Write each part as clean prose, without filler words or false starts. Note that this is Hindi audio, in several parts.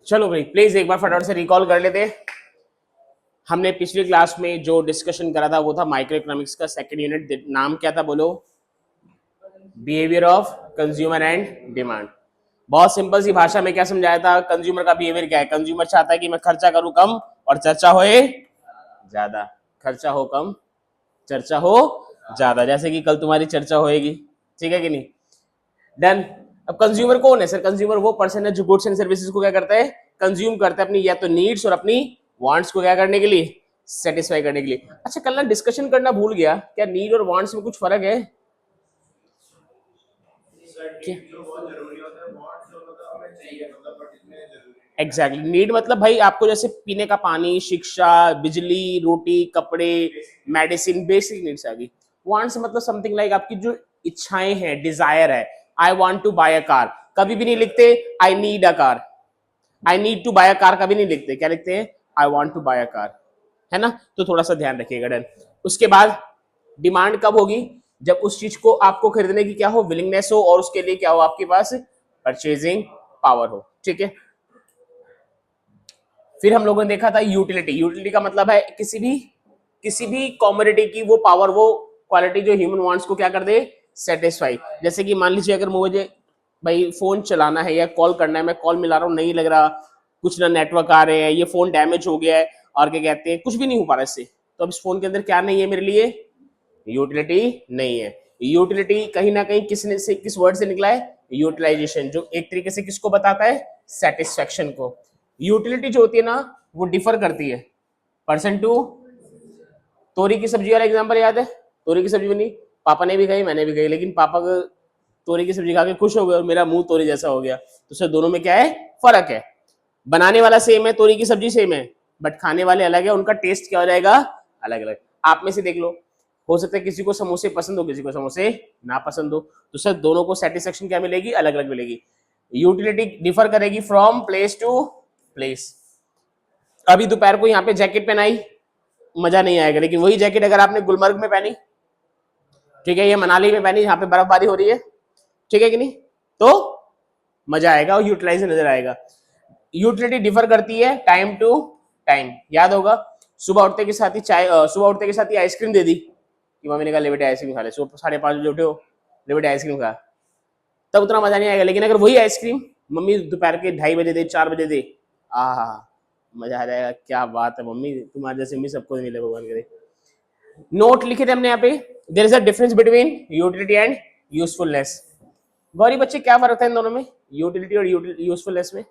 चलो भाई प्लीज एक बार फटाफट से रिकॉल कर लेते हैं। हमने पिछली क्लास में जो डिस्कशन करा था वो था माइक्रो इकोनॉमिक्स का सेकंड यूनिट। नाम क्या था बोलो? Behaviour of consumer and demand. बहुत सिंपल सी भाषा में क्या समझाया था? कंज्यूमर का बिहेवियर क्या है? कंज्यूमर चाहता है कि मैं खर्चा करूं कम और चर्चा होए ज्यादा। खर्चा हो कम, चर्चा हो ज्यादा, जैसे कि कल तुम्हारी चर्चा होएगी। ठीक है कि नहीं? डन। अब कंज्यूमर कौन है सर? कंज्यूमर वो पर्सन है जो गुड्स एंड सर्विसेज को क्या करता है? कंज्यूम करता है अपनी या तो नीड्स और अपनी वांट्स को क्या करने के लिए? सेटिस्फाई करने के लिए। अच्छा, कल ना डिस्कशन करना भूल गया, क्या नीड और वांट्स में कुछ फर्क है? एग्जैक्टली नीड मतलब भाई आपको जैसे पीने का पानी, शिक्षा, बिजली, रोटी, कपड़े, मेडिसिन, बेसिक नीड्स आ गई। वांट्स मतलब समथिंग लाइक आपकी जो इच्छाएं हैं, डिजायर है। I want to buy a car, कभी भी नहीं लिखते I need a car. I need to buy a car कभी नहीं लिखते, क्या लिखते हैं? I want to buy a car. है ना? तो थोड़ा सा ध्यान रखिएगा। डन। उसके बाद डिमांड कब होगी? जब उस चीज को आपको खरीदने की क्या हो? विलिंगनेस हो, और उसके लिए क्या हो आपके पास? परचेजिंग पावर हो। ठीक है। फिर हम लोगों ने देखा था यूटिलिटी। यूटिलिटी का मतलब है किसी भी कॉमोडिटी की वो पावर, वो क्वालिटी जो ह्यूमन वांट्स को क्या कर दे? सेटिस्फाई। जैसे कि मान लीजिए अगर मुझे भाई फोन चलाना है या कॉल करना है, मैं कॉल मिला रहा हूँ, नहीं लग रहा, कुछ ना नेटवर्क आ रहे हैं, ये फोन डैमेज हो गया है, और क्या कहते हैं, कुछ भी नहीं हो पा रहा इससे, तो अब इस फोन के अंदर क्या नहीं है मेरे लिए? यूटिलिटी नहीं है। यूटिलिटी कहीं ना कहीं किस वर्ड से निकला है? यूटिलाइजेशन, जो एक तरीके से किसको बताता है? सेटिस्फेक्शन को। यूटिलिटी जो होती है ना, वो डिफर करती है पर्सन टू। तोरी की सब्जी वाला एग्जांपल याद है? तोरी की सब्जी बनी, पापा ने भी खाई, मैंने भी खाई, लेकिन पापा को तोरी की सब्जी खा के खुश हो गए और मेरा मुंह तोरी जैसा हो गया, तो सर दोनों में क्या है? फर्क है। बनाने वाला सेम है, तोरी की सब्जी सेम है, बट खाने वाले अलग है, उनका टेस्ट क्या हो जाएगा? अलग अलग। आप में से देख लो, हो सकता है किसी को समोसे पसंद हो, किसी को समोसे ना पसंद हो, तो सर दोनों को सेटिस्फेक्शन क्या मिलेगी? अलग अलग मिलेगी। यूटिलिटी डिफर करेगी फ्रॉम प्लेस टू प्लेस। अभी दोपहर को यहाँ पे जैकेट पहनाई, मजा नहीं आएगा, लेकिन वही जैकेट अगर आपने गुलमर्ग में पहनी, ठीक है, ये मनाली में पहनी, यहाँ पे बर्फबारी हो रही है, ठीक है कि नहीं, तो मजा आएगा और यूटिलाइज नजर आएगा। यूटिलिटी डिफर करती है टाइम टू टाइम। याद होगा, सुबह उठते के साथ ही चाय, सुबह उठते के साथ ही आइसक्रीम दे दी कि मम्मी ने कहा ले बेटे आइसक्रीम खा ले, सुबह 5:30 बजे उठे हो, ले बेटे आइसक्रीम खा, तब उतना मजा नहीं आएगा। लेकिन अगर वही आइसक्रीम मम्मी दोपहर के 2:30 दे, 4 बजे दे, आहा, मजा आ जाएगा। क्या बात है मम्मी, तुम्हारे जैसे मम्मी सबको मिले, भगवान करे। नोट लिखे थे हमने यहाँ पे, there is a difference between utility and usefulness. Gauri बच्चे क्या फर्क था इन दोनों में, यूटिलिटी और यूजफुलनेस में?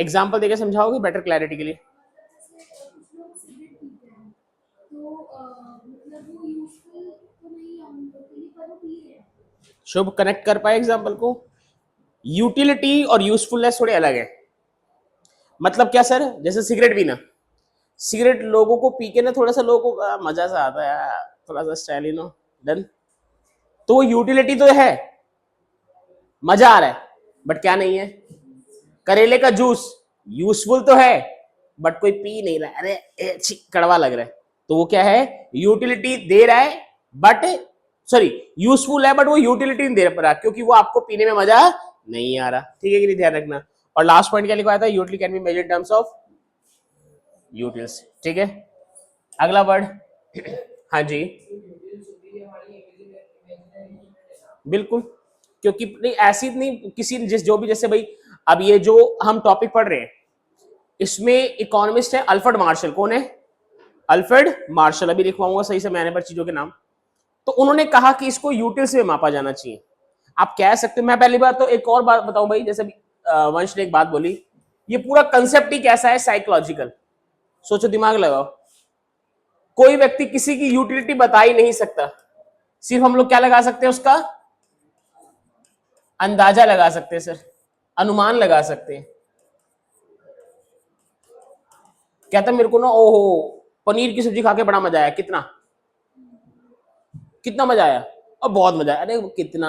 एग्जाम्पल देकर समझाओगे बेटर क्लैरिटी के लिए? शुभ कनेक्ट कर पाए एग्जाम्पल को? यूटिलिटी और यूजफुलनेस थोड़े अलग है। मतलब क्या सर? जैसे सिगरेट पीना, सिगरेट लोगों को पी के ना थोड़ा सा लोगों को मजा सा आता है, थोड़ा सा स्टाइल नो, डन, तो वो यूटिलिटी तो है, मजा आ रहा है, बट क्या नहीं है? करेले का जूस यूजफुल तो है, बट कोई पी नहीं रहा, अरे कड़वा लग रहा है, तो वो क्या है? यूटिलिटी दे रहा है, बट सॉरी, यूजफुल है बट वो यूटिलिटी नहीं दे रहा, क्योंकि वो आपको पीने में मजा नहीं आ रहा। ठीक है कि नहीं? ध्यान रखना। और लास्ट पॉइंट क्या लिखवाया था? Utility can be measured in terms of utils. ठीक है, अगला वर्ड। हाँ जी, बिल्कुल, क्योंकि नहीं ऐसी नहीं किसी जिस जो भी, जैसे भाई अब ये जो हम टॉपिक पढ़ रहे हैं, इसमें इकोनॉमिस्ट है अल्फ्रेड मार्शल। कौन है? Alfred Marshall. अभी लिखवाऊंगा सही से मैंने पर चीजों के नाम। तो उन्होंने कहा कि इसको यूटिल्स में मापा जाना चाहिए। आप कह सकते हो, मैं पहली बार तो एक और बात बताऊं भाई, जैसे वंश ने एक बात बोली, ये पूरा कंसेप्ट ही कैसा है? साइकोलॉजिकल। सोचो, दिमाग लगाओ, कोई व्यक्ति किसी की यूटिलिटी बता ही नहीं सकता, सिर्फ हम लोग क्या लगा सकते हैं? उसका अंदाजा लगा सकते हैं सर, अनुमान लगा सकते हैं। कहता मेरे को ना, ओहो, पनीर की सब्जी खा के बड़ा मजा आया। कितना कितना मजा आया? और बहुत मजा आया। अरे कितना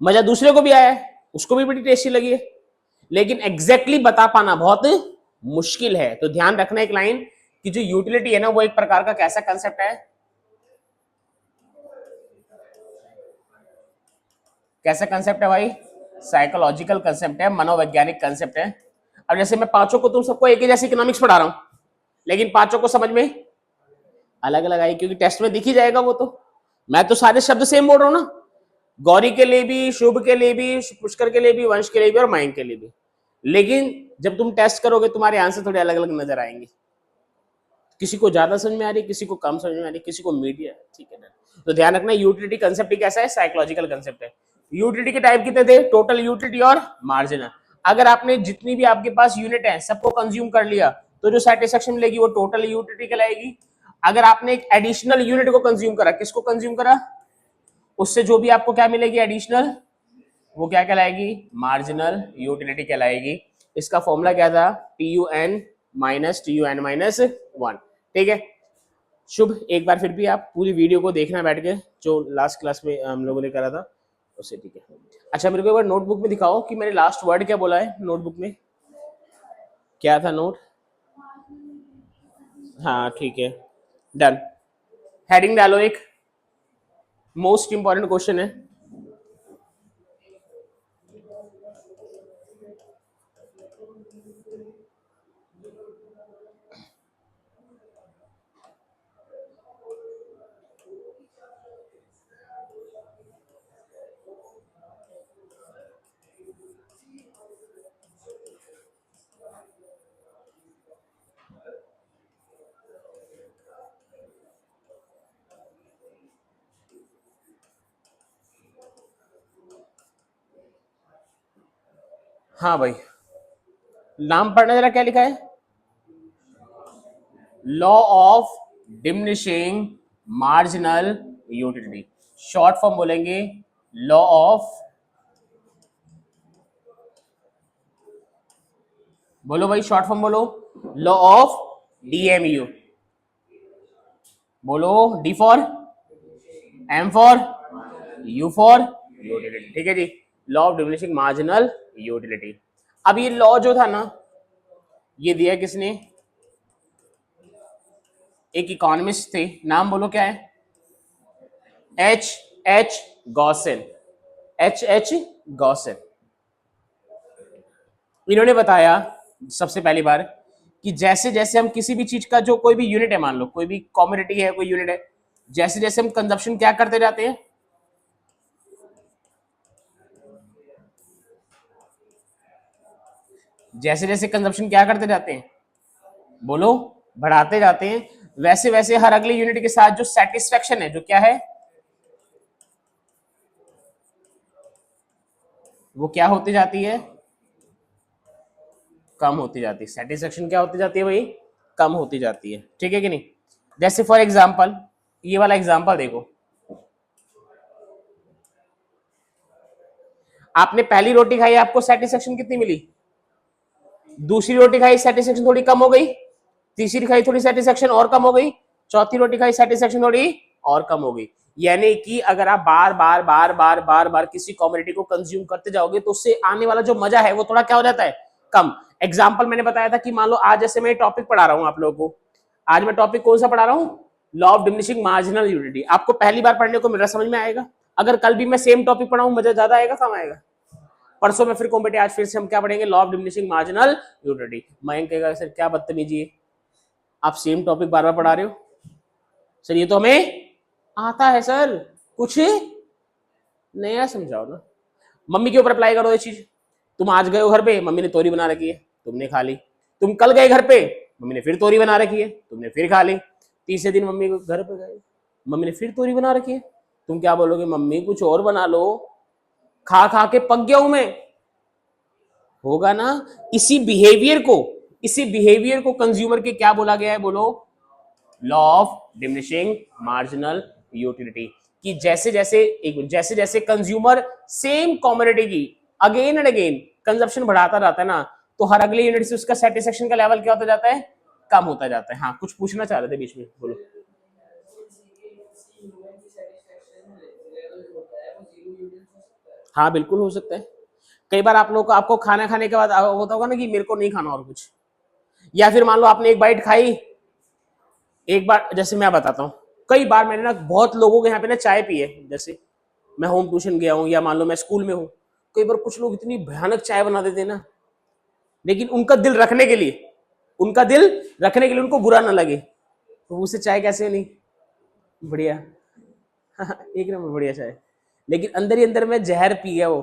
मजा दूसरे को भी आया है, उसको भी बड़ी टेस्टी लगी है, लेकिन एग्जैक्टली बता पाना बहुत मुश्किल है। तो ध्यान रखना एक लाइन कि जो यूटिलिटी है ना, वो एक प्रकार का कैसा कंसेप्ट है? कैसा कंसेप्ट है भाई? साइकोलॉजिकल कंसेप्ट है, मनोवैज्ञानिक कंसेप्ट है। अब जैसे मैं पांचों को तुम सबको एक ही जैसे इकोनॉमिक्स पढ़ा रहा हूं, लेकिन पांचों को समझ में अलग अलग आई, क्योंकि टेस्ट में दिख ही जाएगा वो तो। मैं तो सारे शब्द सेम बोल रहा हूं ना, गौरी के लिए भी, शुभ के लिए भी, पुष्कर के लिए भी, वंश के लिए भी और मयंक के लिए भी। लेकिन जब तुम टेस्ट करोगे तुम्हारे आंसर थोड़े अलग अलग नजर आएंगे, किसी को ज्यादा समझ में आ रही है, किसी को कम समझ में आ रही है, किसी को मीडिया। ठीक है ना? तो ध्यान रखना, यूटिलिटी कंसेप्ट ही कैसा है? साइकोलॉजिकल कंसेप्ट है। यूटिलिटी के टाइप कितने थे? टोटल यूटिलिटी और मार्जिनल। अगर आपने जितनी भी आपके पास यूनिट है सबको कंज्यूम कर लिया तो जो सेटिस्फेक्शन मिलेगी वो टोटल यूटिलिटी कहलाएगी। अगर आपने एक एडिशनल यूनिट को कंज्यूम करा, किसको कंज्यूम करा, उससे जो भी आपको क्या मिलेगी एडिशनल, वो क्या कहलाएगी? मार्जिनल यूटिलिटी कहलाएगी। इसका फॉर्मूला क्या था? TUN minus TUN minus 1। ठीक है। शुभ, एक बार फिर भी आप पूरी वीडियो को देखना बैठ के, जो लास्ट क्लास में हम लोगों ने करा था उससे। ठीक है। अच्छा, मेरे को एक बार नोटबुक में दिखाओ कि मैंने लास्ट वर्ड क्या बोला है नोटबुक में, क्या था नोट? हाँ ठीक है, डन। हेडिंग डालो एक, मोस्ट इंपॉर्टेंट क्वेश्चन है। हाँ भाई, नाम पढ़ना जरा, क्या लिखा है? Law of diminishing marginal utility. Short form बोलेंगे लॉ ऑफ, बोलो भाई शॉर्ट फॉर्म बोलो, लॉ ऑफ DMU। बोलो, D for, M for, U for utility. ठीक है जी, law of diminishing marginal utility. अब ये लॉ जो था ना, ये दिया किसने? एक इकोनॉमिस्ट थे, नाम बोलो क्या है? H गॉसेन। H गॉसेन। इन्होंने बताया सबसे पहली बार कि जैसे जैसे हम किसी भी चीज का, जो कोई भी यूनिट है, मान लो कोई भी कॉमोडिटी है, कोई यूनिट है, जैसे जैसे हम कंजप्शन क्या करते जाते हैं, जैसे जैसे कंजप्शन क्या करते जाते हैं, बोलो, बढ़ाते जाते हैं, वैसे वैसे हर अगले यूनिट के साथ जो सेटिस्फेक्शन है, जो क्या है, वो क्या होती जाती है? कम होती जाती है। सेटिस्फेक्शन क्या होती जाती है भाई? कम होती जाती है। ठीक है कि नहीं? जैसे फॉर एग्जांपल, ये वाला एग्जांपल देखो, आपने पहली रोटी खाई, आपको सेटिस्फेक्शन कितनी मिली? दूसरी रोटी खाई, सेटिस्फेक्शन थोड़ी कम हो गई। तीसरी खाई, थोड़ी सेटिस्फेक्शन और कम हो गई। चौथी रोटी खाई, सेटिस्फेक्शन थोड़ी और कम हो गई। यानी कि अगर आप बार बार बार बार बार बार किसी कॉमोडिटी को कंज्यूम करते जाओगे तो उससे आने वाला जो मजा है वो थोड़ा क्या हो जाता है? कम। एग्जाम्पल मैंने बताया था कि मान लो आज जैसे मैं टॉपिक पढ़ा रहा हूं आप लोगों को, आज मैं टॉपिक कौन सा पढ़ा रहा हूं? Law of diminishing marginal utility. आपको पहली बार पढ़ने को मिल रहा, समझ में आएगा। अगर कल भी मैं सेम टॉपिक पढ़ाऊं, मजा ज्यादा आएगा, कम आएगा? परसों में फिर कॉम्पिटे, आज फिर से हम क्या पढ़ेंगे? Law of diminishing marginal utility. Mayank कहेगा सर क्या बदतमीजी है, आप सेम टॉपिक बार बार पढ़ा रहे हो। सर ये तो हमें आता है सर, कुछ नया समझाओ ना। मम्मी के ऊपर अप्लाई करो ये चीज। तुम आज गए हो घर पे, मम्मी ने तोरी बना रखी है, तुमने खा ली। तुम कल गए घर पे, मम्मी ने फिर तोरी बना रखी है, तुमने फिर खा ली। तीसरे दिन मम्मी को घर पे गए, मम्मी ने फिर तोरी बना रखी है, तुम क्या बोलोगे? मम्मी कुछ और बना लो, खा खा के पक गया हूं मैं। होगा ना? इसी बिहेवियर को, इसी बिहेवियर को कंज्यूमर के क्या बोला गया है? बोलो, law of diminishing marginal utility. कि जैसे जैसे जैसे जैसे कंज्यूमर सेम कॉमोडिटी की अगेन एंड अगेन कंजप्शन बढ़ाता जाता है ना, तो हर अगले यूनिट से उसका सेटिस्फेक्शन का लेवल क्या होता जाता है? कम होता जाता है। हाँ, कुछ पूछना चाह रहे थे बीच में, बोलो। हाँ बिल्कुल हो सकता है। कई बार आप लोग को, आपको खाना खाने के बाद होता होगा ना कि मेरे को नहीं खाना और कुछ, या फिर मान लो आपने एक बाइट खाई, एक बार जैसे मैं बताता हूँ, कई बार मैंने ना बहुत लोगों के यहाँ पे ना चाय पी है, जैसे मैं होम ट्यूशन गया हूँ या मान लो मैं स्कूल में हूँ, कई बार कुछ लोग इतनी भयानक चाय बना देते हैं ना, लेकिन उनका दिल रखने के लिए उनको बुरा ना लगे, तो उससे चाय कैसे नहीं बढ़िया। एक नंबर बढ़िया चाय, लेकिन अंदर ही अंदर में जहर पी गया वो,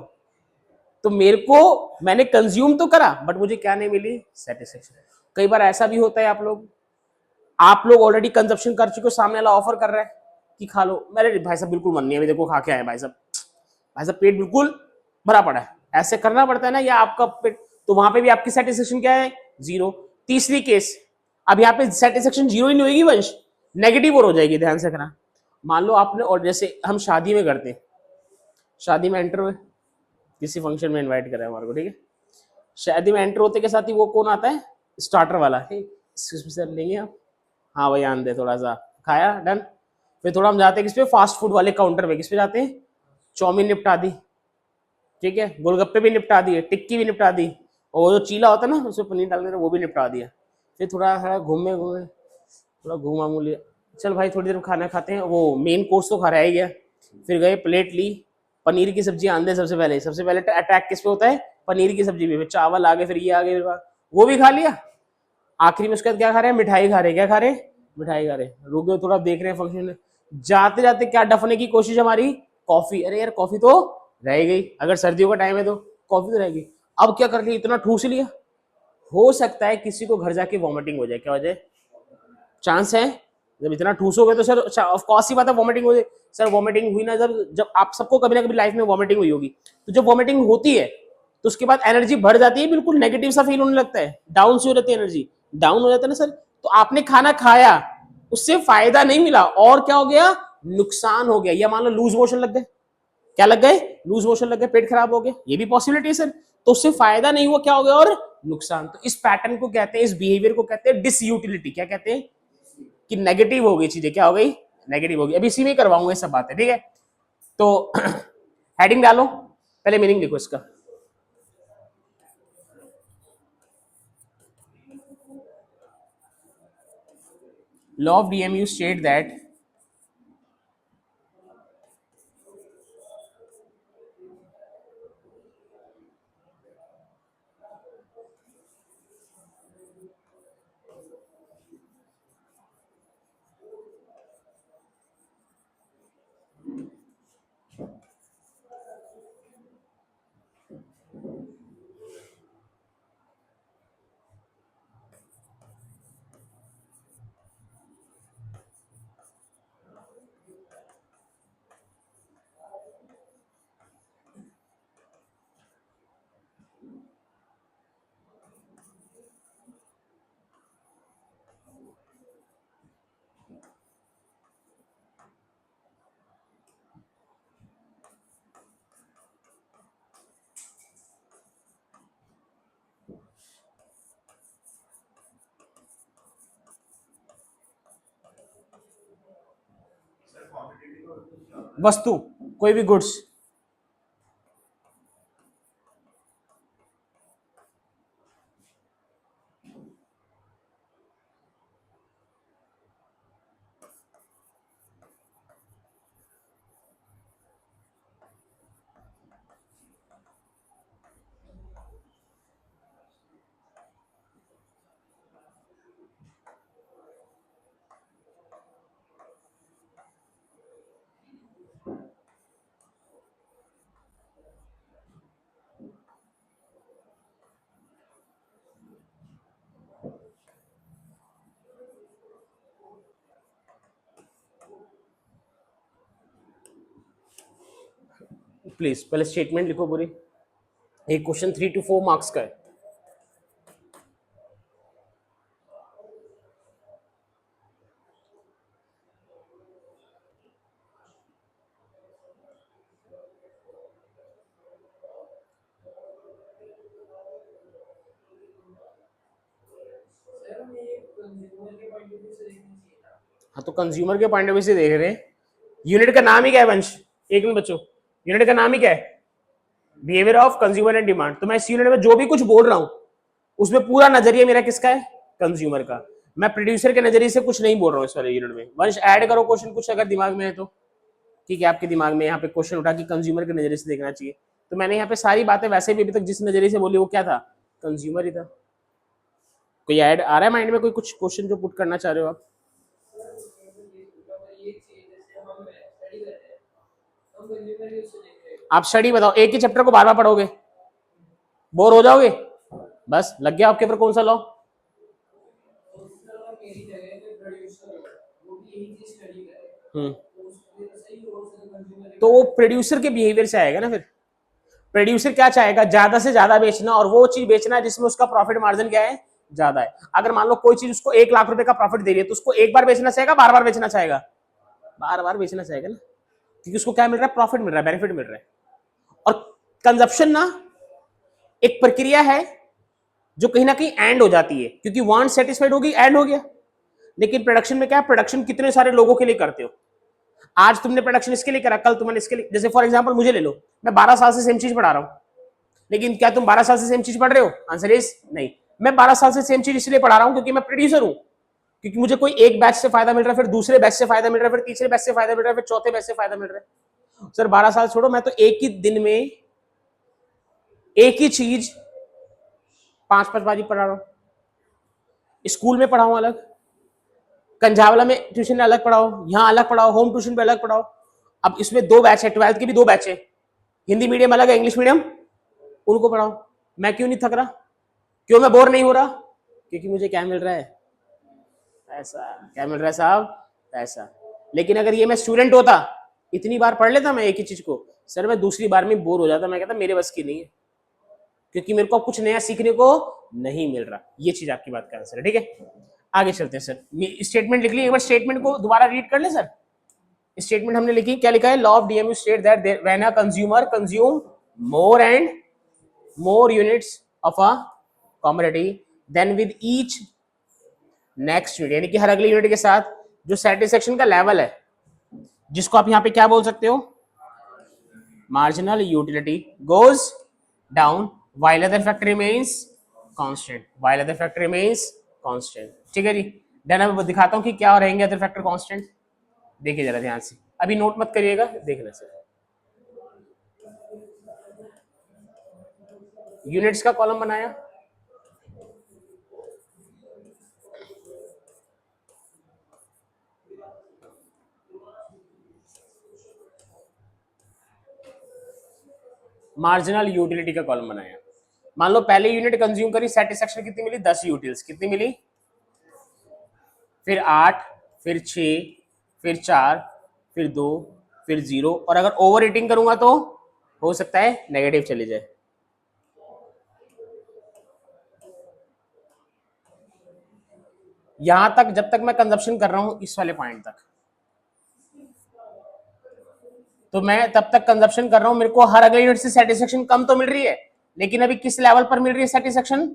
तो मेरे को, मैंने कंज्यूम तो करा बट मुझे क्या नहीं मिली, सेटिस्फेक्शन। कई बार ऐसा भी होता है, आप लोग ऑलरेडी कंजप्शन कर चुके हो, सामने वाला ऑफर कर रहा है कि खा लो, मेरे भाई साहब बिल्कुल मन नहीं है, अभी देखो खा के आए भाई साहब पेट बिल्कुल भरा पड़ा है, ऐसे करना पड़ता है ना, या आपका पेट, तो वहां पे भी आपकी सेटिस्फेक्शन क्या है, जीरो। तीसरी केस, अब यहाँ पे सेटिस्फेक्शन जीरो ही नहीं होगी वंश, नेगेटिव और हो जाएगी, ध्यान से रखना। मान लो आपने, और जैसे हम शादी में करते हैं, शादी में एंटर हुए, किसी फंक्शन में इनवाइट करा है हमारे को, ठीक है, शादी में एंटर होते के साथ ही वो कौन आता है, स्टार्टर वाला, सर लेंगे आप, हाँ भाई आन दे थोड़ा सा, खाया डन। फिर थोड़ा हम जाते हैं किस पे, फास्ट फूड वाले काउंटर पे, किस पे जाते हैं, चाउमीन निपटा दी, ठीक है, गोलगप्पे भी निपटा दिए, टिक्की भी निपटा दी, और जो चीला होता है ना उसमें पनीर डाल देते वो भी निपटा दिया। फिर थोड़ा घूमे घूमे, थोड़ा घूमा घूम लिया, चल भाई थोड़ी देर में खाना खाते हैं, वो मेन कोर्स तो खा रहा ही गया। फिर गए, प्लेट ली, पनीर की सब्जी आंदे, सबसे पहले अटैक किस पे होता है, पनीर की सब्जी पे, फिर चावल आ गए, फिर ये आ गए, वो भी खा लिया। आखिरी में उसके बाद क्या खा रहे हैं, मिठाई खा रहे, क्या खा रहे, मिठाई खा रहे, रुक गए थोड़ा, देख रहे हैं फंक्शन में, जाते जाते क्या डफने की कोशिश हमारी, कॉफी, अरे यार कॉफी तो रह गई, अगर सर्दियों का टाइम है तो कॉफी तो रहेगी, अब क्या कर लिया, इतना ठूस लिया, हो सकता है किसी को घर जाके वॉमिटिंग हो जाए, क्या हो जाए, चांस है, जब इतना ठूसोगे तो सर ऑफ कोर्स ही बात है वॉमिटिंग हो जाए। सर वॉमिटिंग हुई ना, जब आप सबको कभी ना कभी लाइफ में वॉमिटिंग हुई होगी, तो जब वॉमिटिंग होती है तो उसके बाद एनर्जी बढ़ जाती है, बिल्कुल नेगेटिव सा फील होने लगता है, डाउन सी हो जाती है एनर्जी, डाउन हो जाता है ना सर। तो आपने खाना खाया, उससे फायदा नहीं मिला, और क्या हो गया, नुकसान हो गया, या मान लो लूज मोशन लग गए, क्या लग गए, लूज मोशन लग गए, पेट खराब हो गया, ये भी पॉसिबिलिटी है सर, तो उससे फायदा नहीं हुआ, क्या हो गया, और नुकसान। तो इस पैटर्न को कहते हैं, इस बिहेवियर को कहते हैं डिसयूटिलिटी, क्या कहते हैं, कि नेगेटिव हो गई चीजें, क्या हो गई, नेगेटिव हो गई। अभी इसी में करवाऊंगा ये सब बातें, ठीक है, तो हेडिंग डालो, पहले मीनिंग देखो इसका। Law of DMU state that वस्तु, कोई भी गुड्स, प्लीज पहले स्टेटमेंट लिखो पूरी, एक क्वेश्चन 3 to 4 मार्क्स का है। हाँ तो कंज्यूमर के पॉइंट ऑफ व्यू से देख रहे हैं, यूनिट का नाम ही क्या है वंश, एक मिनट बच्चों, यूनिट का नाम ही क्या है, behaviour of consumer and demand. तो मैं इस यूनिट में जो भी कुछ बोल रहा हूं उसमें पूरा नजरिया मेरा किसका है, कंज्यूमर का, मैं प्रोड्यूसर के नजरिए से कुछ नहीं बोल रहा हूं इस वाले यूनिट में। वंश ऐड करो क्वेश्चन कुछ अगर दिमाग में है तो, ठीक है, आपके दिमाग में यहाँ पे क्वेश्चन उठा कि कंज्यूमर के नजरिए से देखना चाहिए, तो मैंने यहाँ पे सारी बातें वैसे भी अभी तक जिस नजरिए से बोली वो क्या था, कंज्यूमर ही था। कोई ऐड आ रहा है माइंड में, कोई कुछ क्वेश्चन जो पुट करना चाह रहे हो आप? आप स्टडी बताओ, एक ही चैप्टर को बार बार पढ़ोगे, बोर हो जाओगे? बस लग गया आपके ऊपर कौन सा लॉ? तो वो प्रोड्यूसर के बिहेवियर से आएगा ना। फिर प्रोड्यूसर क्या चाहेगा, ज्यादा से ज्यादा बेचना, और वो चीज बेचना जिसमें उसका प्रॉफिट मार्जिन क्या है, ज्यादा है। अगर मान लो कोई चीज उसको 1 लाख रुपए का प्रॉफिट दे रही है, तो उसको एक बार बेचना चाहेगा, बार बार बेचना चाहेगा? बार बार बेचना चाहेगा ना, क्योंकि उसको क्या मिल रहा है, प्रॉफिट मिल रहा है, बेनिफिट मिल रहा है। और कंजप्शन ना एक प्रक्रिया है जो कहीं ना कहीं एंड हो जाती है, क्योंकि वांट सेटिस्फाइड होगी, एंड हो गया। लेकिन प्रोडक्शन में क्या है, प्रोडक्शन कितने सारे लोगों के लिए करते हो। आज तुमने प्रोडक्शन इसके लिए करा, कल तुमने इसके लिए, जैसे फॉर एग्जांपल मुझे ले लो, मैं 12 साल से सेम चीज पढ़ा रहा हूं, लेकिन क्या तुम 12 साल से सेम चीज पढ़ रहे हो? आंसर इज नहीं। मैं 12 साल से सेम चीज इसलिए पढ़ा रहा हूं क्योंकि मैं प्रोड्यूसर हूं, क्योंकि मुझे कोई एक बैच से फायदा मिल रहा है, फिर दूसरे बैच से फायदा मिल रहा है, फिर तीसरे बैच से फायदा मिल रहा है, फिर चौथे बैच से फायदा मिल रहा है। सर 12 साल छोड़ो, मैं तो एक ही दिन में एक ही चीज 5-5 बाजी पढ़ा रहा हूं। स्कूल में पढ़ाऊं अलग, कंझावला में ट्यूशन में अलग पढ़ाओ, यहाँ अलग पढ़ाओ, होम ट्यूशन पे अलग पढ़ाओ। अब इसमें 2 बैच है, 12th के भी 2 बैच है, हिंदी मीडियम अलग है, इंग्लिश मीडियम, उनको पढ़ाओ। मैं क्यों नहीं थक रहा, क्यों मैं बोर नहीं हो रहा? क्योंकि मुझे क्या मिल रहा है, पैसा। क्या मिल रहा है साहब, पैसा। लेकिन अगर ये मैं स्टूडेंट होता, इतनी बार पढ़ लेता मैं एक ही चीज को, सर मैं दूसरी बार में बोर हो जाता, मैं कहता मेरे बस की नहीं है, क्योंकि मेरे को कुछ नया सीखने को नहीं मिल रहा। ये चीज आपकी बात का आंसर है, ठीक है। आगे चलते हैं सर, स्टेटमेंट लिख ली, एक बार स्टेटमेंट को दोबारा रीड कर ले सर। स्टेटमेंट हमने लिखी, क्या लिखा है, law of DMU state that when a consumer consume more and more units of a commodity then with each next unit, यानी कि हर अगले यूनिट के साथ जो सेटिस्फेक्शन का लेवल है, जिसको आप यहां पे क्या बोल सकते हो, marginal utility goes down while other factor remains constant, while other factor remains constant। ठीक है जी, डन। अब दिखाता हूं कि क्या रहेंगे अदर फैक्टर कांस्टेंट। देखिए जरा ध्यान से, अभी नोट मत करिएगा, देखना सर। यूनिट्स का कॉलम बनाया, मार्जिनल यूटिलिटी का कॉलम बनाया। मान लो पहले यूनिट कंज्यूम करी, सेटिस्फेक्शन कितनी मिली, 10 यूटिल्स। कितनी मिली, फिर 8, फिर 6, फिर 4, फिर 2, फिर 0, और अगर ओवर ईटिंग करूंगा तो हो सकता है नेगेटिव चली जाए। यहां तक जब तक मैं कंजप्शन कर रहा हूं इस वाले पॉइंट तक, तो मैं तब तक कंजप्शन कर रहा हूं, मेरे को हर अगले यूनिट से सेटिस्फेक्शन कम तो मिल रही है, लेकिन अभी किस लेवल पर मिल रही है सेटिस्फेक्शन,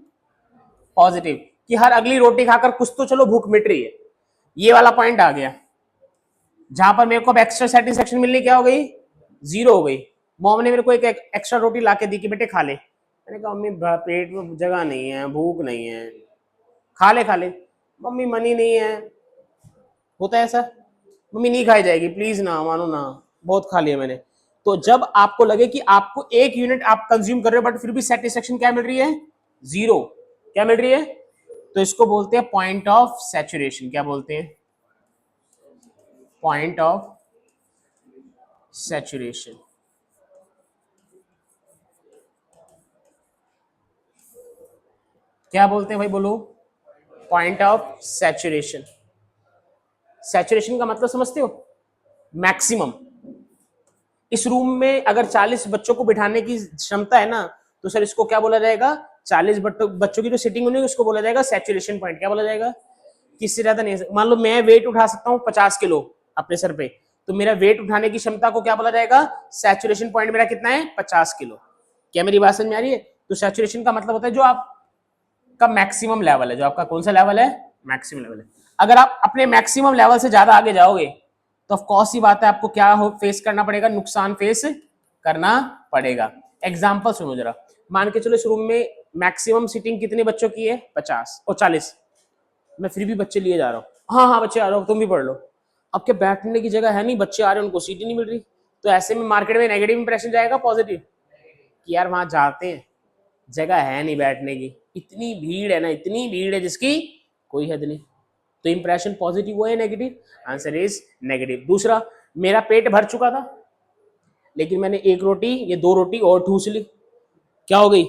पॉजिटिव, कि हर अगली रोटी खाकर कुछ तो चलो भूख मिट रही है। ये वाला पॉइंट आ गया जहां पर मेरे को अब एक्स्ट्रा सेटिस्फेक्शन मिलनी क्या हो गई, 0 हो गई। मॉम ने मेरे को एक एक्स्ट्रा रोटी लाके दी कि बेटे खा ले, मैंने कहा मम्मी पेट में जगह नहीं है, भूख नहीं है। खा ले खा ले, मम्मी मनी नहीं है। होता है ऐसा, मम्मी नहीं खाई जाएगी प्लीज ना, मानो ना, बहुत खा लिया मैंने। तो जब आपको लगे कि आपको एक यूनिट आप कंज्यूम कर रहे हो बट फिर भी सेटिस्फेक्शन क्या मिल रही है, 0, क्या मिल रही है, तो इसको बोलते हैं पॉइंट ऑफ सैचुरेशन। क्या बोलते हैं, पॉइंट ऑफ सैचुरेशन। क्या बोलते हैं भाई, बोलो, पॉइंट ऑफ सैचुरेशन। सैचुरेशन का मतलब समझते हो, मैक्सिमम। इस रूम में अगर 40 बच्चों को बिठाने की क्षमता है ना, तो सर इसको क्या बोला जाएगा, 40 बच्चों की जो सिटिंग होनी है उसको बोला जाएगा सैचुरेशन पॉइंट। क्या बोला जाएगा, किससे ज्यादा नहीं। मान लो मैं वेट उठा सकता हूँ 50 किलो अपने सर पे, तो मेरा वेट उठाने की क्षमता को क्या बोला जाएगा, सैचुरेशन पॉइंट मेरा कितना है, 50 किलो। क्या मेरी बात समझ में आ रही है? तो सैचुरेशन का मतलब होता है जो आपका मैक्सिमम लेवल है, जो आपका कौन सा लेवल है, मैक्सिमम लेवल है। अगर आप अपने मैक्सिमम लेवल से ज्यादा आगे जाओगे तो ऑफ कोर्स ही बात है आपको क्या फेस करना पड़ेगा, नुकसान फेस करना पड़ेगा। एग्जांपल सुनो जरा, मान के चलो इस रूम में मैक्सिमम सीटिंग कितने बच्चों की है, 50 और 40, मैं फिर भी बच्चे लिए जा रहा हूँ, हाँ हाँ बच्चे आ रहा हूँ, तुम भी पढ़ लो। अब क्या बैठने की जगह है नहीं, बच्चे आ रहे हैं उनको सीट ही नहीं मिल रही, तो ऐसे में मार्केट में नेगेटिव इंप्रेशन जाएगा पॉजिटिव कि यार वहां जाते हैं, जगह है नहीं बैठने की, इतनी भीड़ है ना, इतनी भीड़ है जिसकी कोई हद नहीं। तो इंप्रेशन पॉजिटिव हुआ है नेगेटिव? Answer is negative. दूसरा, मेरा पेट भर चुका था लेकिन मैंने एक रोटी या दो रोटी और ठूस ली, क्या हो गई?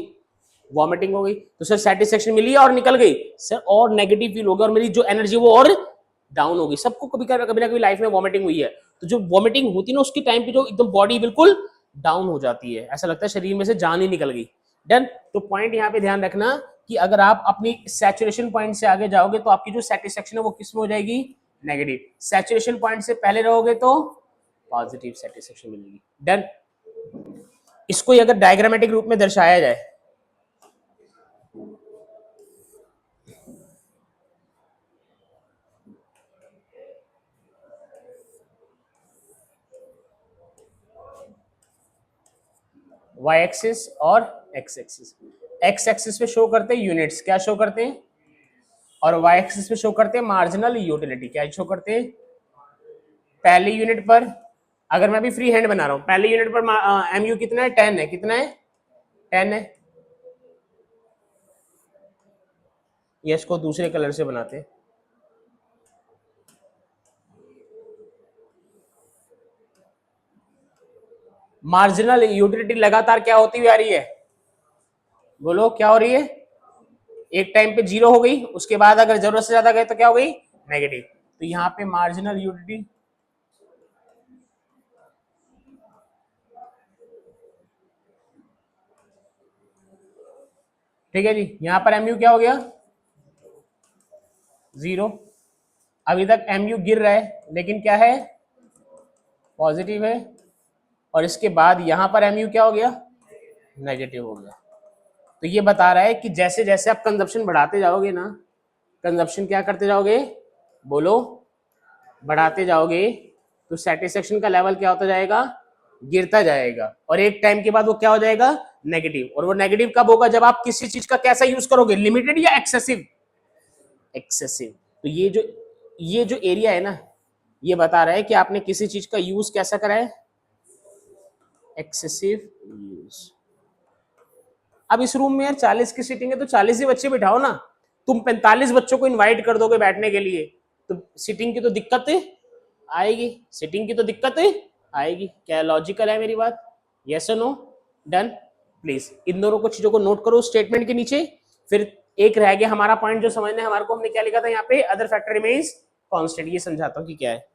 वॉमिटिंग हो गई। तो सर सेटिस्फेक्शन मिली और निकल गई सर, और नेगेटिव फील हो गया और मेरी जो एनर्जी वो और डाउन हो गई। सबको कभी कभी ना कभी लाइफ में वॉमिटिंग हुई है, तो जो वॉमिटिंग होती है ना उसकी टाइम पे जो एकदम बॉडी बिल्कुल डाउन हो जाती है, ऐसा लगता है शरीर में से जान ही निकल गई। डन। तो पॉइंट यहाँ पे ध्यान रखना कि अगर आप अपनी सैचुरेशन पॉइंट से आगे जाओगे तो आपकी जो सेटिस्फेक्शन है वो किस में हो जाएगी? नेगेटिव। सैचुरेशन पॉइंट से पहले रहोगे तो पॉजिटिव सेटिस्फेक्शन मिलेगी। डन। इसको अगर डायग्रामेटिक रूप में दर्शाया जाए, वाई एक्सिस और एक्स एक्सिस। एक्स एक्सिस पे शो करते हैं यूनिट्स, क्या शो करते हैं? और वाई एक्सिस पे शो करते हैं मार्जिनल यूटिलिटी, क्या शो करते हैं? पहली यूनिट पर अगर मैं भी फ्री हैंड बना रहा हूं, पहली यूनिट पर एम यू कितना है? 10 है। कितना है? 10 है। ये इसको दूसरे कलर से बनाते हैं। मार्जिनल यूटिलिटी लगातार क्या होती हुई आ रही है? बोलो क्या हो रही है? एक टाइम पे जीरो हो गई, उसके बाद अगर जरूरत से ज्यादा गए तो क्या हो गई? नेगेटिव। तो यहाँ पे मार्जिनल यूटिलिटी, ठीक है जी, यहाँ पर एमयू क्या हो गया? जीरो। अभी तक एमयू गिर रहा है लेकिन क्या है? पॉजिटिव है। और इसके बाद यहां पर एमयू क्या हो गया? नेगेटिव हो गया। तो ये बता रहा है कि जैसे जैसे आप कंजप्शन बढ़ाते जाओगे ना, कंजप्शन क्या करते जाओगे? बोलो, बढ़ाते जाओगे तो सेटिस्फेक्शन का लेवल क्या होता जाएगा? गिरता जाएगा। और एक टाइम के बाद वो क्या हो जाएगा? नेगेटिव। और वो नेगेटिव कब होगा? जब आप किसी चीज का कैसा यूज करोगे? लिमिटेड या एक्सेसिव? एक्सेसिव। तो ये जो एरिया है ना, ये बता रहा है कि आपने किसी चीज का यूज कैसा करा है? Excessive use. अब इस रूम में यार 40 की सीटिंग है तो 40 ही बच्चे बिठाओ ना। तुम 45 बच्चों को इनवाइट कर दोगे बैठने के लिए तो सीटिंग की तो दिक्कत आएगी, सीटिंग की तो दिक्कत आएगी। क्या लॉजिकल है मेरी बात? यस और नो? डन। प्लीज इन दोनों को चीजों को नोट करो स्टेटमेंट के नीचे। फिर एक रह गया हमारा पॉइंट जो समझना है हमारे को, हमने क्या लिखा था यहाँ पे? Other factor remains constant. ये समझाता हूँ कि क्या है।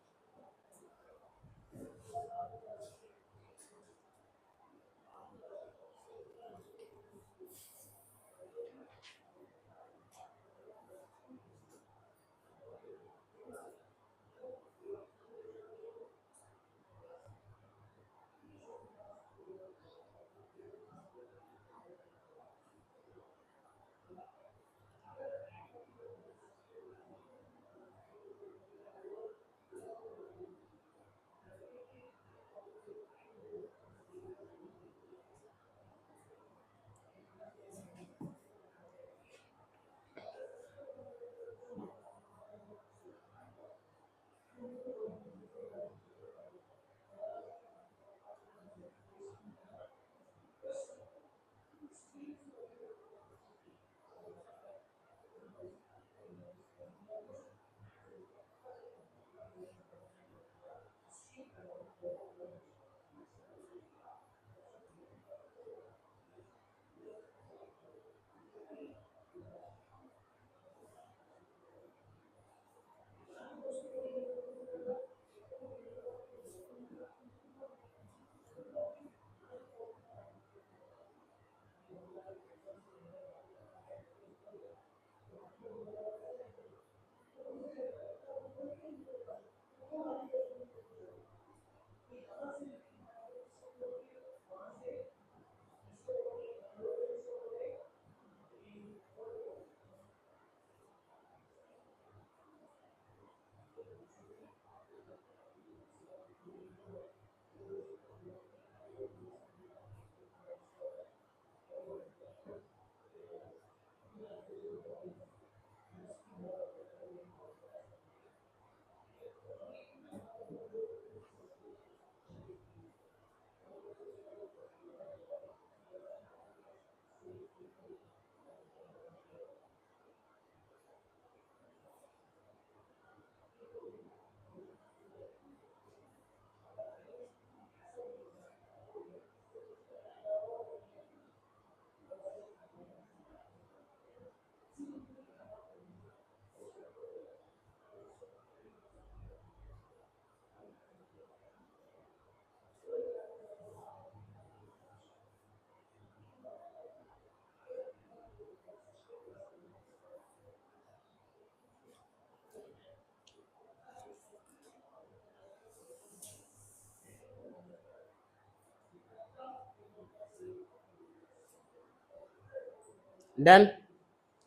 डन,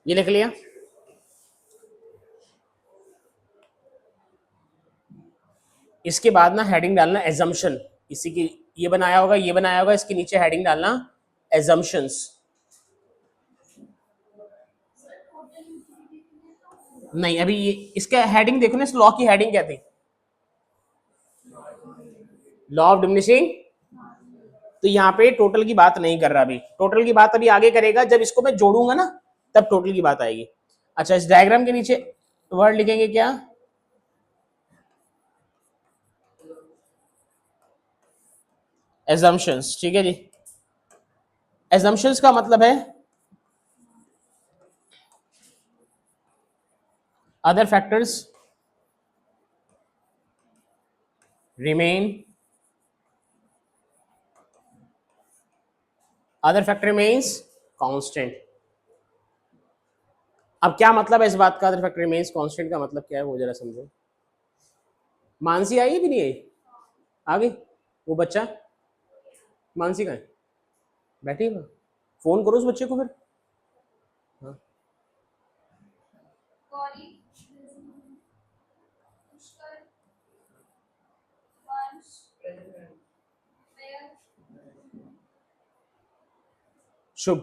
ये लिख लिया। इसके बाद ना हेडिंग डालना एजम्पशन, इसी की ये बनाया होगा, ये बनाया होगा, इसके नीचे हेडिंग डालना एजम्पशंस। नहीं अभी ये इसका हेडिंग देखो ना, इस लॉ की हेडिंग क्या थी, लॉ ऑफ डिमिनिशिंग। तो यहाँ पे टोटल की बात नहीं कर रहा, अभी टोटल की बात अभी आगे करेगा, जब इसको मैं जोड़ूंगा ना तब टोटल की बात आएगी। अच्छा, इस डायग्राम के नीचे वर्ड लिखेंगे क्या, एजम्पशंस। ठीक है जी, एजम्पशंस का मतलब है other factors remain, other factor means constant. अब क्या मतलब है इस बात का, अदर फैक्टर रिमेन्स कांस्टेंट का मतलब क्या है वो जरा समझो। मानसी आई भी नहीं आई, आ गई वो बच्चा, मानसी का है, बैठी है, फोन करो उस बच्चे को फिर। हाँ। शुभ,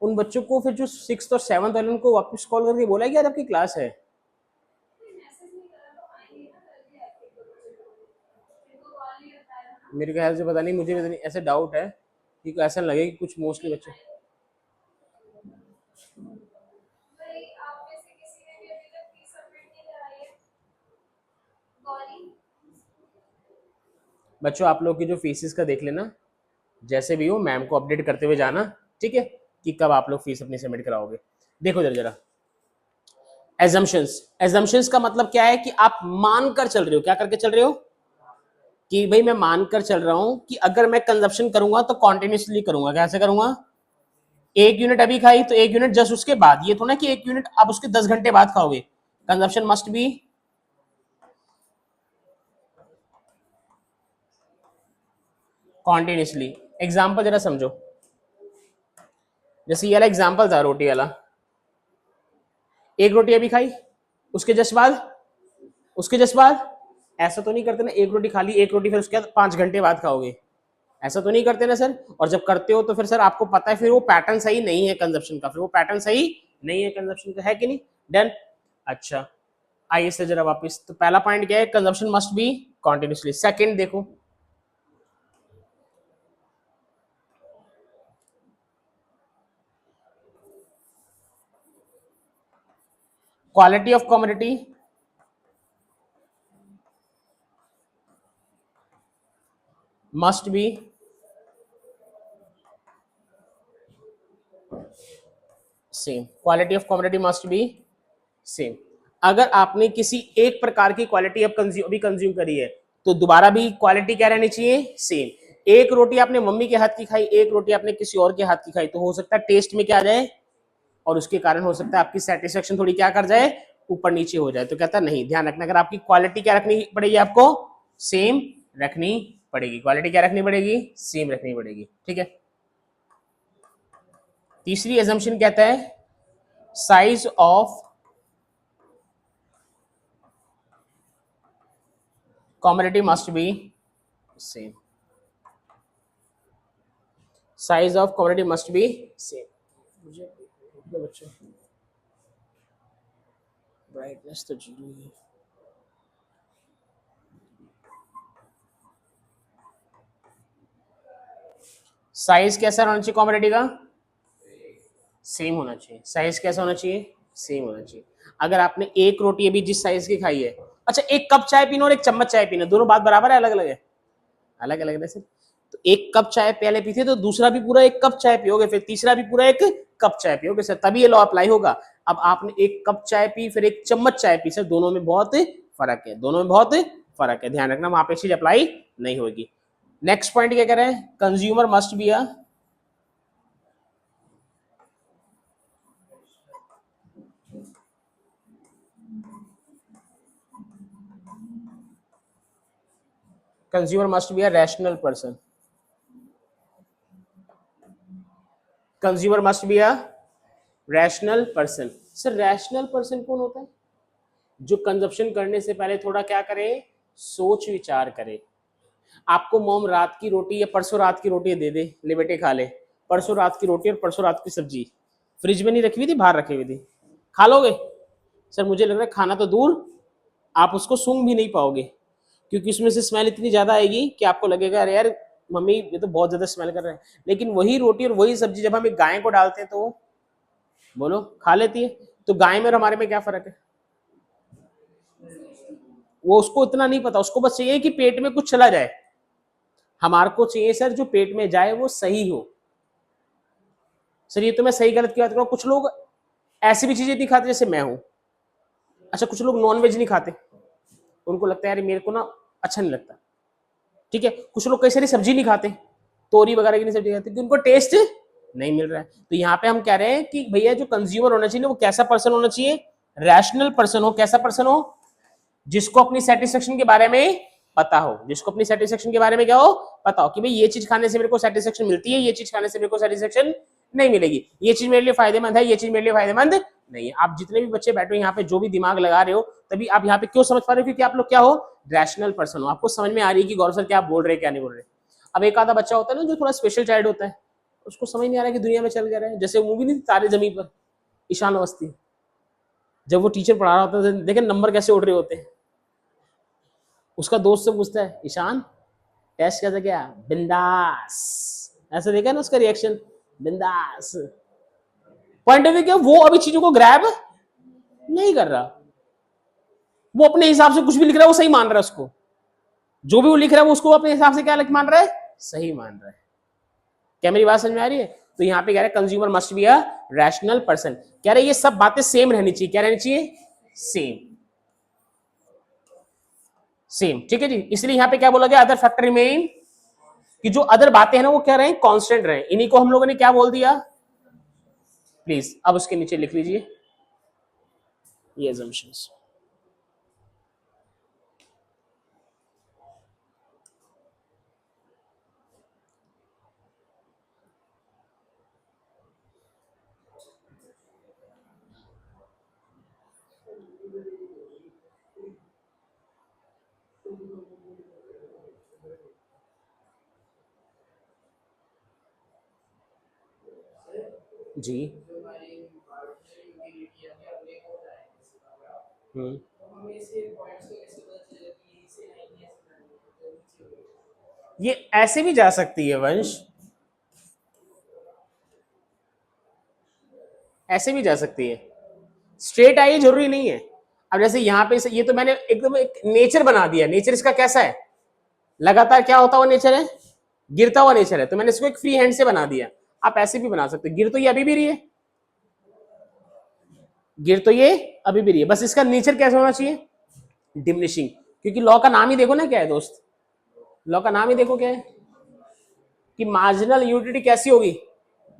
उन बच्चों को फिर जो 6th और 7th वाले उनको वापस कॉल करके बोला कि आज आपकी क्लास है। मेरे ख्याल से पता नहीं, मुझे पता नहीं, ऐसे डाउट है कि ऐसा लगे कि कुछ मोस्टली बच्चे, बच्चों आप लोग की जो फीसिस का देख लेना, जैसे भी हो मैम को अपडेट करते हुए जाना, ठीक है, कि कब आप लोग फीस अपनी सबमिट कराओगे। देखो जरा जरा, एजम्पशंस, एजम्पशंस का मतलब क्या है कि आप मान कर चल रहे हो, क्या करके चल रहे हो, कि भाई मैं मानकर चल रहा हूं कि अगर मैं कंजप्शन करूंगा तो कॉन्टिन्यूसली करूंगा, कैसे करूंगा, एक यूनिट अभी खाई तो एक यूनिट जस्ट उसके बाद, ये थोड़ा कि एक यूनिट आप उसके 10 घंटे बाद खाओगे, consumption must be continuously. Example जरा समझो, जैसे ये वाला एग्जाम्पल था रोटी वाला, एक रोटी अभी खाई, उसके जस्ट बाद, उसके जस्ट बाद, ऐसा तो नहीं करते ना, एक रोटी खा ली, एक रोटी फिर उसके बाद 5 घंटे बाद खाओगे, ऐसा तो नहीं करते ना सर। और जब करते हो तो फिर सर आपको पता है फिर वो पैटर्न सही नहीं है कंजप्शन का, फिर वो पैटर्न सही नहीं है कंजप्शन का, है कि नहीं। डन। अच्छा, आइए से जरा वापस, तो पहला पॉइंट क्या है, consumption must be continuously. Second देखो, quality of commodity must be same, quality of commodity must be same. अगर आपने किसी एक प्रकार की क्वालिटी अब अभी कंज्यूम करी है तो दोबारा भी क्वालिटी क्या रहनी चाहिए, सेम। एक रोटी आपने मम्मी के हाथ की खाई, एक रोटी आपने किसी और के हाथ की खाई, तो हो सकता है टेस्ट में क्या आ जाए, और उसके कारण हो सकता है आपकी सेटिस्फेक्शन थोड़ी क्या कर जाए, ऊपर नीचे हो जाए। तो कहता है नहीं, ध्यान रखना, अगर आपकी क्वालिटी क्या रखनी पड़ेगी, आपको सेम रखनी पड़ेगी, क्वालिटी क्या रखनी पड़ेगी, सेम रखनी पड़ेगी। ठीक है, तीसरी एजम्पशन कहता है size of commodity must be same, size of commodity must be same. मुझे बच्चों ब्राइटनेस तो जीरो ही है। साइज कैसा होना चाहिए कमोडिटी का, सेम होना चाहिए। साइज कैसा होना चाहिए, सेम होना चाहिए। अगर आपने एक रोटी अभी जिस साइज की खाई है, अच्छा एक कप चाय पीना और एक चम्मच चाय पीना, दोनों बात बराबर है, अलग अलग है, अलग अलग है सर। तो एक कप चाय पहले पीते तो दूसरा भी पूरा एक कप चाय पियोगे, फिर तीसरा भी पूरा एक कप चाय पियोगे सर, तभी ये लॉ अप्लाई होगा। अब आपने एक कप चाय पी फिर एक चम्मच चाय पी, सर दोनों में बहुत फर्क है, दोनों में बहुत फर्क है, ध्यान रखना, वहां पे चीज अप्लाई नहीं होगी। नेक्स्ट पॉइंट क्या कह रहे हैं, consumer must be a consumer must be a rational person, consumer must be a rational person. Sir rational person कौन होता है? जो कंजप्शन करने से पहले थोड़ा क्या करे, सोच विचार करे। आपको मोम रात की रोटी या परसों रात की रोटी दे दे, ले बेटे खा ले, परसों रात की रोटी और परसों रात की सब्जी फ्रिज में नहीं रखी हुई थी, बाहर रखी हुई थी, खा लोगे? सर मुझे लग रहा है खाना तो दूर, आप उसको सूंघ भी नहीं पाओगे, क्योंकि उसमें से स्मेल इतनी ज्यादा आएगी कि आपको लगेगा अरे यार मम्मी ये तो बहुत ज्यादा स्मेल कर रहा है। लेकिन वही रोटी और वही सब्जी जब हम एक गाय को डालते हैं तो बोलो खा लेती है। तो गाय में और हमारे में क्या फर्क है? वो उसको इतना नहीं पता, उसको बस चाहिए कि पेट में कुछ चला जाए। हमारे को चाहिए सर जो पेट में जाए वो सही हो। सर ये तो मैं सही गलत की बात कर रहा हूँ, कुछ लोग ऐसी भी चीजें नहीं खाते जैसे मैं हूं। अच्छा कुछ लोग नॉन वेज नहीं खाते, उनको लगता है यार मेरे को ना अच्छा नहीं लगता, ठीक है। कुछ लोग कई सारी सब्जी नहीं खाते, तोरी वगैरह की नहीं सब्जी खाते, क्योंकि उनको टेस्ट नहीं मिल रहा है। तो यहाँ पे हम कह रहे हैं कि भैया जो कंज्यूमर होना चाहिए वो कैसा पर्सन होना चाहिए? रैशनल पर्सन हो। कैसा पर्सन हो? जिसको अपनी सेटिस्फेक्शन के बारे में पता हो, जिसको अपनी सेटिस्फेक्शन के बारे में क्या हो, पता हो कि भाई ये चीज खाने से मेरे को सेटिस्फेक्शन मिलती है, ये चीज खाने से मेरे को सेटिस्फेक्शन नहीं मिलेगी, ये चीज मेरे लिए फायदेमंद है, ये चीज मेरे लिए फायदेमंद नहीं है। आप जितने भी बच्चे बैठे हो यहाँ पे जो भी दिमाग लगा रहे हो, तभी आप यहाँ पे क्यों समझ पा रहे हो? क्योंकि आप लोग क्या हो, रैशनल पर्सन हो। आपको समझ में आ रही है कि गौरव सर क्या आप बोल रहे हैं क्या नहीं बोल रहे। अब एक आधा बच्चा होता है ना जो थोड़ा स्पेशल चाइल्ड होता है, उसको समझ नहीं आ रहा है कि दुनिया में चल क्या रहा है। जैसे मूवी नहीं थी तारे जमीन पर, ईशान अवस्थी, जब वो टीचर पढ़ा रहा होता है देखे नंबर कैसे उड़ रहे होते हैं, उसका दोस्त से पूछता है ईशान टेस्ट कैसा गया? बिंदास। ऐसा देखा ना उसका रिएक्शन, बिंदास। पॉइंट ऑफ व्यू क्या, वो अभी चीजों को ग्रैब नहीं कर रहा, वो अपने हिसाब से कुछ भी लिख रहा है वो सही मान रहा है उसको, जो भी वो लिख रहा है वो उसको अपने हिसाब से क्या मान रहा है, सही मान रहा है। क्या मेरी बात समझ में आ रही है? तो यहाँ पे कह रहे हैं consumer must be a rational person. कह रहे ये सब बातें सेम रहनी चाहिए। क्या रहनी चाहिए? सेम। सेम, ठीक है जी। इसलिए यहाँ पे क्या बोला गया, अदर फैक्टर रिमेन, कि जो अदर बातें हैं ना वो क्या रहे, कांस्टेंट रहे। इन्हीं को हम लोगों ने क्या बोल दिया, प्लीज अब उसके नीचे लिख लीजिए ये assumptions। जी। हम्म। ये ऐसे भी जा सकती है वंश, ऐसे भी जा सकती है, स्ट्रेट आई जरूरी नहीं है। अब जैसे यहाँ पे ये तो मैंने एकदम एक नेचर बना दिया, नेचर इसका कैसा है, लगातार क्या होता हुआ नेचर है, गिरता हुआ नेचर है, तो मैंने इसको एक फ्री हैंड से बना दिया। आप ऐसे भी बना सकते, गिर तो ये अभी भी रही है, गिर तो ये अभी भी रही है, बस इसका नेचर कैसा होना चाहिए, डिमिनिशिंग। क्योंकि लॉ का नाम ही देखो ना क्या है दोस्त, लॉ का नाम ही देखो क्या है, कि मार्जिनल यूटिलिटी कैसी होगी,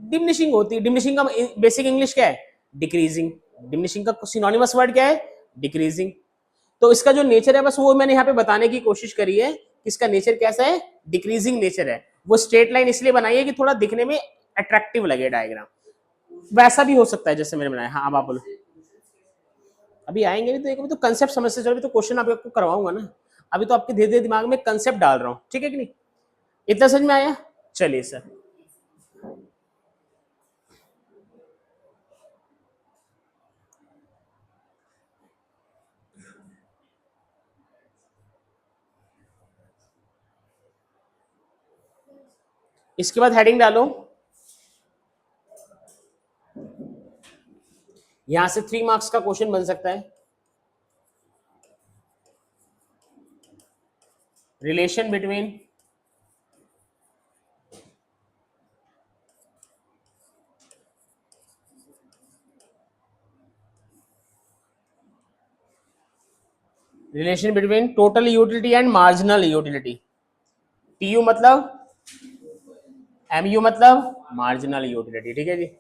डिमिनिशिंग होती है। डिमिनिशिंग का बेसिक इंग्लिश क्या है, डिक्रीजिंग। डिमिनिशिंग का सिनोनिमस वर्ड क्या है, डिक्रीजिंग। तो इसका जो नेचर है बस वो मैंने यहाँ पे बताने की कोशिश करी है कि इसका नेचर कैसा है, डिक्रीजिंग नेचर है। वो स्ट्रेट लाइन इसलिए बनाई है कि थोड़ा दिखने में अट्रैक्टिव लगे डायग्राम। वैसा भी हो सकता है जैसे मैंने बनाया। हाँ अब आप बोलो, अभी आएंगे भी तो एक, अभी तो कंसेप्ट समझते चलो, अभी तो क्वेश्चन आपको करवाऊंगा ना, अभी तो आपके धीरे धीरे दिमाग में कंसेप्ट डाल रहा हूँ, ठीक है कि नहीं? इतना समझ में आया? चलिए सर। इसके बाद हेडिंग डालो, यहां से 3 मार्क्स का क्वेश्चन बन सकता है। Relation between total utility and marginal utility. TU मतलब, एमयू मतलब मार्जिनल यूटिलिटी, ठीक है जी।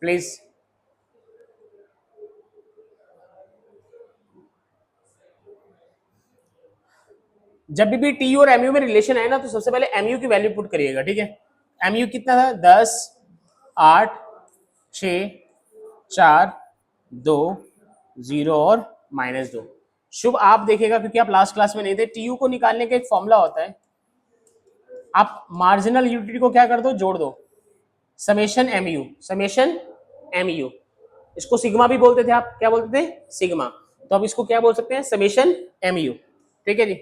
प्लीज। जब भी टी और एमयू में रिलेशन है ना तो सबसे पहले एमयू की वैल्यू पुट करिएगा, ठीक है। एमयू कितना था, 10, 8, 6, 4, 2, 0 और -2। शुभ आप देखेगा क्योंकि आप लास्ट क्लास में नहीं थे, टीयू को निकालने का एक फॉर्मूला होता है, आप मार्जिनल यूटिलिटी को क्या कर दो, जोड़ दो, समेशन एमयू, समेशन एमयू। इसको सिग्मा भी बोलते थे, आप क्या बोलते थे, सिग्मा। तो अब इसको क्या बोल सकते हैं, समेशन एमयू, ठीक है जी।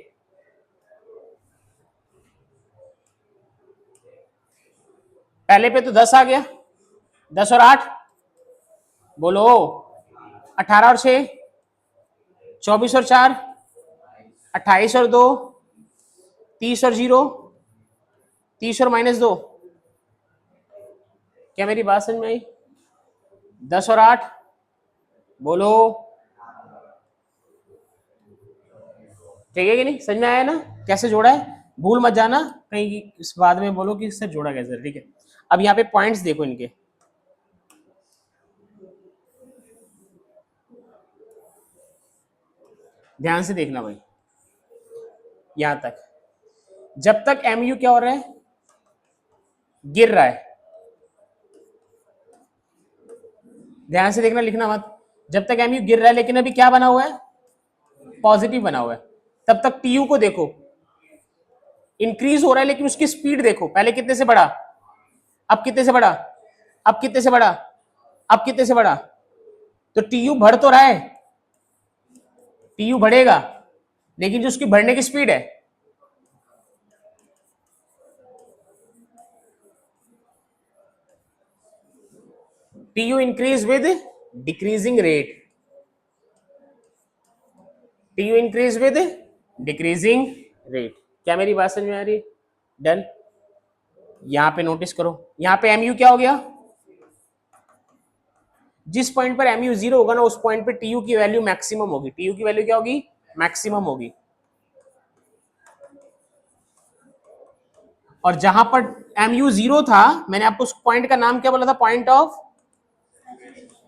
पहले पे तो 10 आ गया, 10 और 8 बोलो, 18 और 6 24 और 4 28 और 2 30 और 0 30 और -2। क्या मेरी बात समझ में आई? 10 और 8 बोलो, ठीक है कि नहीं, समझ में आया ना कैसे जोड़ा है? भूल मत जाना कहीं इस बाद में बोलो कि इससे जोड़ा कैसे, ठीक है। अब यहाँ पे पॉइंट्स देखो इनके, ध्यान से देखना भाई, यहां तक जब तक एमयू क्या हो रहा है, गिर रहा है, ध्यान से देखना, लिखना मत। जब तक एमयू गिर रहा है लेकिन अभी क्या बना हुआ है, पॉजिटिव बना हुआ है, तब तक टीयू को देखो इंक्रीज हो रहा है, लेकिन उसकी स्पीड देखो, पहले कितने से बढ़ा, अब कितने से बढ़ा, अब कितने से बढ़ा, अब कितने से बढ़ा। तो टीयू बढ़ तो रहा है, टीयू बढ़ेगा, लेकिन जो उसकी बढ़ने की स्पीड है, TU increase with decreasing rate, TU increase with decreasing rate. क्या मेरी बात समझ में आ रही है? डन। यहां पे नोटिस करो, यहां पे एमयू क्या हो गया, जिस पॉइंट पर एमयू 0 होगा ना उस पॉइंट पे टीयू की वैल्यू मैक्सिमम होगी, टीयू की वैल्यू क्या होगी, मैक्सिमम होगी। और जहां पर एमयू 0 था, मैंने आपको उस पॉइंट का नाम क्या बोला था, पॉइंट ऑफ,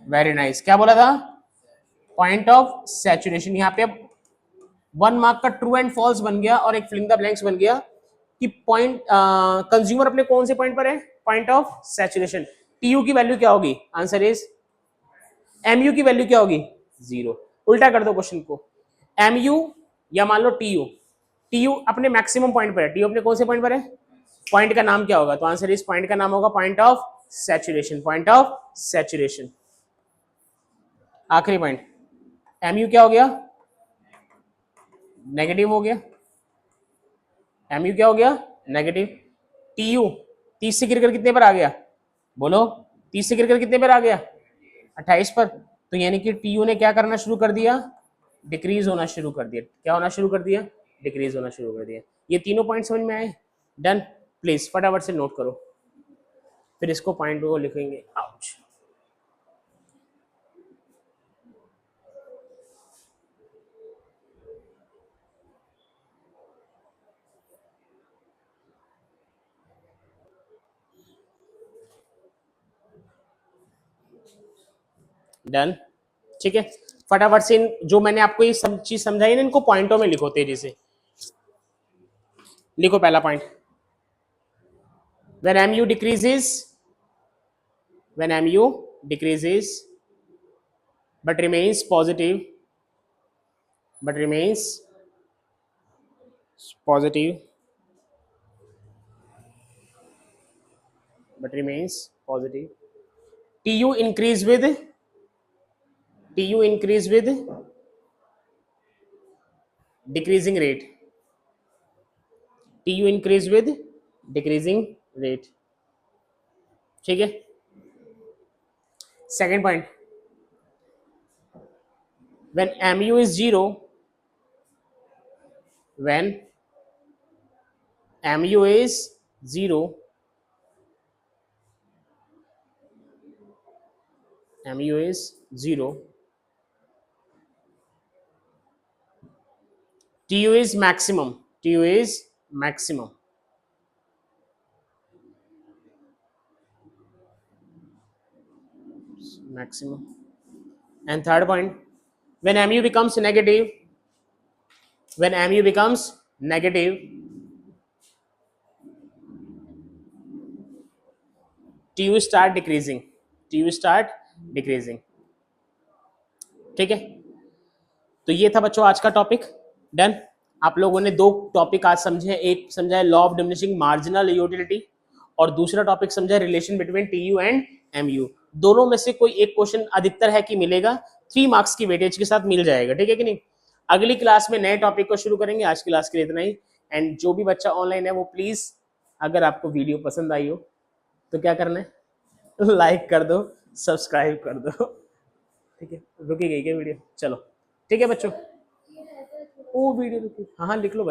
वेरी नाइस, क्या बोला था, पॉइंट ऑफ सैचुरेशन। यहाँ पे अब 1 मार्क का ट्रू एंड फॉल्स बन गया और एक फिलिंग द ब्लैंक्स बन गया कि पॉइंट कंज्यूमर अपने कौन से पॉइंट पर है, पॉइंट ऑफ सैचुरेशन। टीयू की वैल्यू क्या होगी, आंसर इज, एमयू की वैल्यू क्या होगी, 0। उल्टा कर दो क्वेश्चन को, एमयू या मान लो टीयू, टीयू अपने मैक्सिमम पॉइंट पर है, टीयू अपने कौन से पॉइंट पर है, पॉइंट का नाम क्या होगा, तो आंसर इस पॉइंट का नाम होगा point of saturation, point of saturation. आखिरी पॉइंट, एमयू क्या हो गया, नेगेटिव हो गया, एमयू क्या हो गया, नेगेटिव। टीयू 30 से गिरकर कितने पर आ गया, बोलो, 30 से गिरकर कितने पर आ गया, 28 पर। तो यानी कि टीयू ने क्या करना शुरू कर दिया, डिक्रीज होना शुरू कर दिया, क्या होना शुरू कर दिया, डिक्रीज होना शुरू कर दिया। ये तीनों पॉइंट समझ में आए? डन। प्लीज फटाफट से नोट करो, फिर इसको पॉइंट को लिखेंगे। आउच। डन, ठीक है। फटाफट से इन जो मैंने आपको ये सब चीज समझाई ना, इनको पॉइंटों में लिखो तेजी से। लिखो पहला point, when mu decreases, when mu decreases but remains positive, but remains positive, but remains positive, tu increase with, tu increase with decreasing rate, tu increase with decreasing rate, ठीक है। Second point, when mu is 0, when mu is 0, mu is 0, tu is maximum, tu is maximum, maximum. And third point, when mu becomes negative, when mu becomes negative, tu start decreasing, tu start decreasing. ठीक है, तो ये था बच्चों आज का टॉपिक। डन। आप लोगों ने दो टॉपिक आज समझे, एक समझा है law of diminishing marginal utility और दूसरा टॉपिक समझा है relation between TU and MU. दोनों में से कोई एक क्वेश्चन अधिकतर है कि मिलेगा, 3 मार्क्स की वेटेज के साथ मिल जाएगा, ठीक है कि नहीं। अगली क्लास में नए टॉपिक को शुरू करेंगे। आज की क्लास के लिए इतना ही। एंड जो भी बच्चा ऑनलाइन है वो प्लीज, अगर आपको वीडियो पसंद आई हो तो क्या करना है, लाइक कर दो, सब्सक्राइब कर दो। ठीक है, रुकी गई क्या वीडियो? चलो ठीक है बच्चों, वो वीडियो रुकी, हाँ हाँ लिख लो।